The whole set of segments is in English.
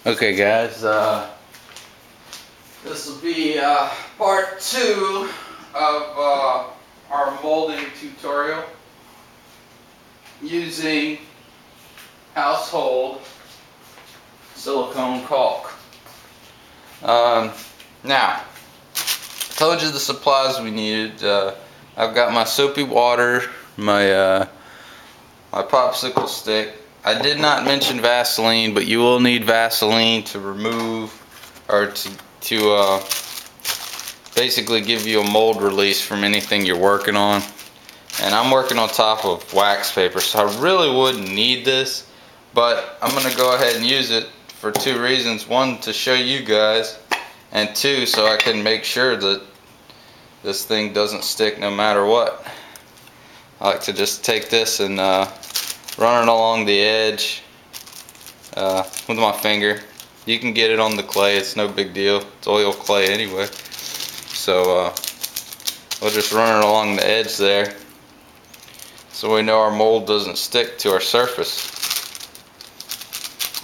Okay guys, this will be part 2 of our molding tutorial using household silicone caulk. Now, I told you the supplies we needed. I've got my soapy water, my popsicle stick. I did not mention Vaseline, but you will need Vaseline to remove or to basically give you a mold release from anything you're working on. And I'm working on top of wax paper, so I really wouldn't need this, but I'm going to go ahead and use it for 2 reasons. 1, to show you guys, and 2, so I can make sure that this thing doesn't stick no matter what. I like to just take this and run it along the edge with my finger. You can get it on the clay, it's no big deal. It's oil clay anyway. So we'll just run it along the edge there so we know our mold doesn't stick to our surface.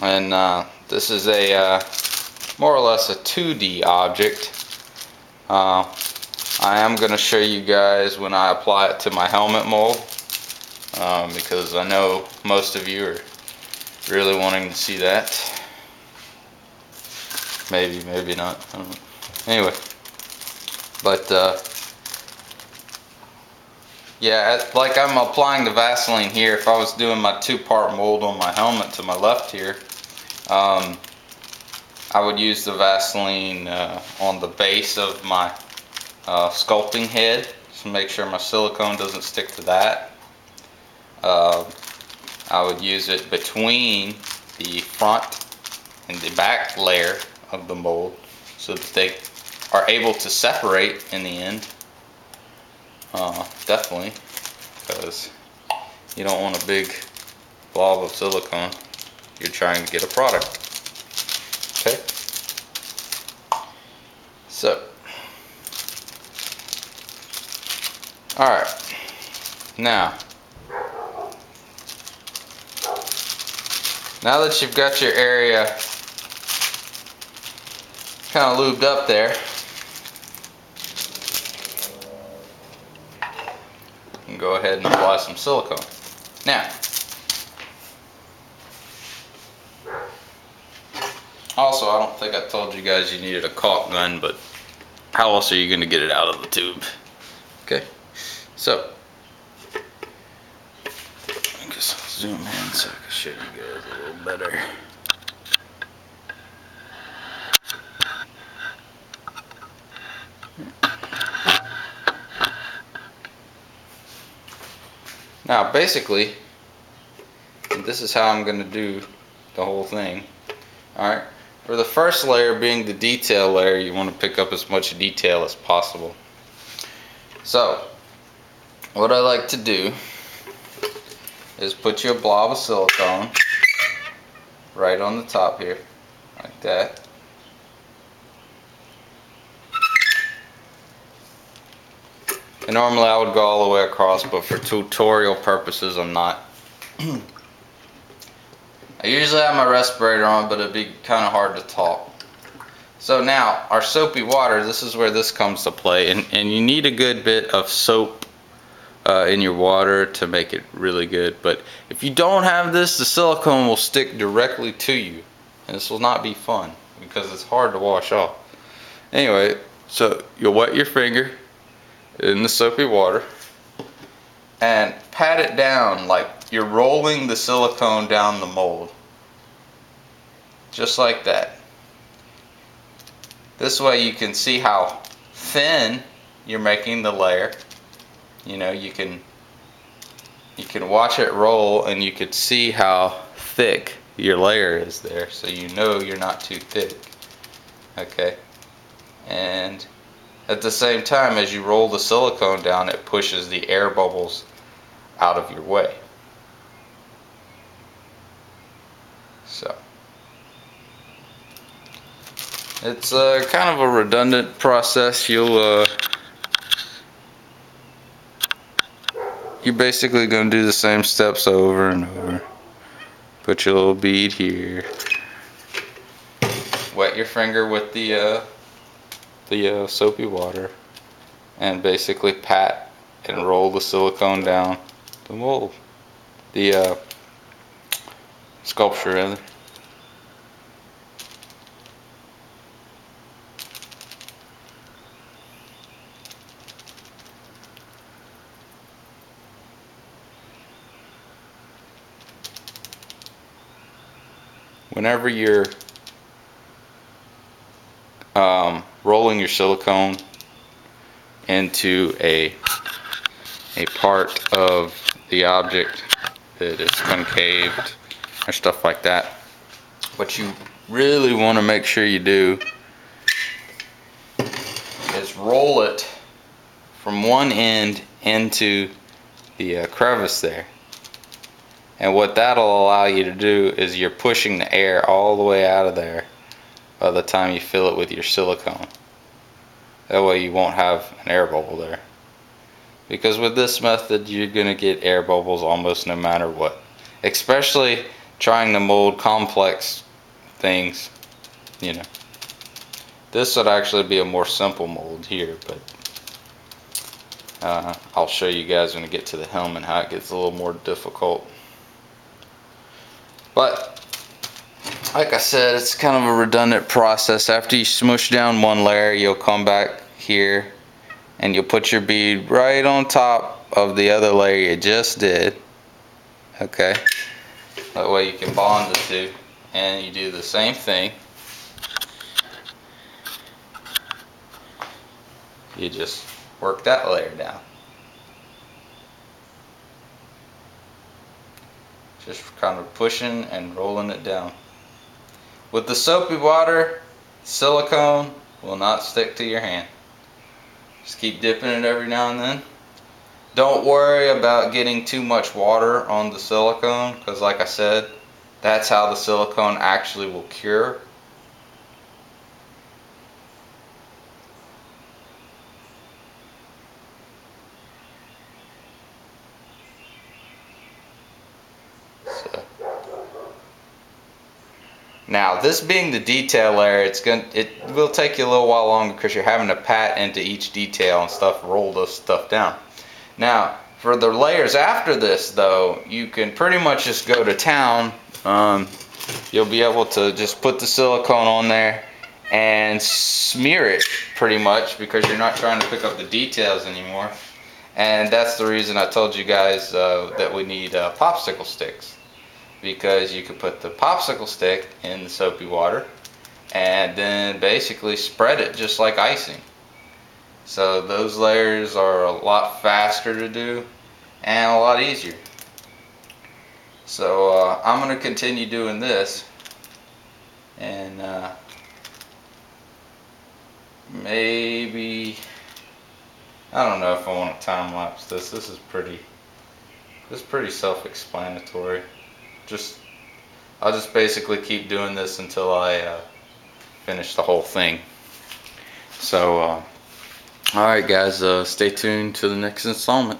And this is a more or less a 2D object. I am going to show you guys when I apply it to my helmet mold, because I know most of you are really wanting to see that. Maybe, maybe not. I don't know. Anyway, but yeah, like I'm applying the Vaseline here. If I was doing my 2-part mold on my helmet to my left here, I would use the Vaseline on the base of my sculpting head to make sure my silicone doesn't stick to that. I would use it between the front and the back layer of the mold so that they are able to separate in the end. Definitely, because you don't want a big blob of silicone. You're trying to get a product. Okay? So, alright, now that you've got your area kind of lubed up there, you can go ahead and apply some silicone. Now, also, I don't think I told you guys you needed a caulk gun, but how else are you going to get it out of the tube? Okay, so I guess I'll zoom in so I can show you guys a little better. Now, basically, this is how I'm going to do the whole thing. Alright, for the first layer being the detail layer, you want to pick up as much detail as possible. So, what I like to do is put you a blob of silicone right on the top here, like that. And normally I would go all the way across, but for tutorial purposes I'm not. I usually have my respirator on, but it'd be kind of hard to talk. So now, our soapy water, this is where this comes to play, and you need a good bit of soap in your water to make it really good. But if you don't have this, the silicone will stick directly to you, and this will not be fun because it's hard to wash off. Anyway, so you'll wet your finger in the soapy water and pat it down like you're rolling the silicone down the mold, just like that. This way you can see how thin you're making the layer. You know, you can watch it roll and you can see how thick your layer is there, so you know you're not too thick. Okay, and at the same time, as you roll the silicone down, it pushes the air bubbles out of your way. So, it's kind of a redundant process. You're basically going to do the same steps over and over. Put your little bead here. wet your finger with the soapy water and basically pat and roll the silicone down the mold, the sculpture rather. Whenever you're rolling your silicone into a part of the object that is concaved or stuff like that, what you really want to make sure you do is roll it from one end into the crevice there. And what that'll allow you to do is you're pushing the air all the way out of there by the time you fill it with your silicone. That way you won't have an air bubble there. Because with this method you're going to get air bubbles almost no matter what. Especially trying to mold complex things, you know. This would actually be a more simple mold here, but I'll show you guys when we get to the helmet how it gets a little more difficult. But like I said, it's kind of a redundant process. After you smush down one layer, you'll come back here and you'll put your bead right on top of the other layer you just did. Okay, that way you can bond the two, and you do the same thing. You just work that layer down. Just kind of pushing and rolling it down. With the soapy water, silicone will not stick to your hand. Just keep dipping it every now and then. Don't worry about getting too much water on the silicone, because like I said, that's how the silicone actually will cure. Now, this being the detail layer, it will take you a little while longer because you're having to pat into each detail and stuff, roll this stuff down. Now, for the layers after this, though, you can pretty much just go to town. You'll be able to just put the silicone on there and smear it pretty much, because you're not trying to pick up the details anymore. And that's the reason I told you guys that we need popsicle sticks. Because you could put the popsicle stick in the soapy water and then basically spread it just like icing. So those layers are a lot faster to do and a lot easier. So I'm going to continue doing this, and maybe, I don't know if I want to time lapse this. This is pretty self-explanatory. I'll just basically keep doing this until I finish the whole thing. So alright guys, stay tuned to the next installment.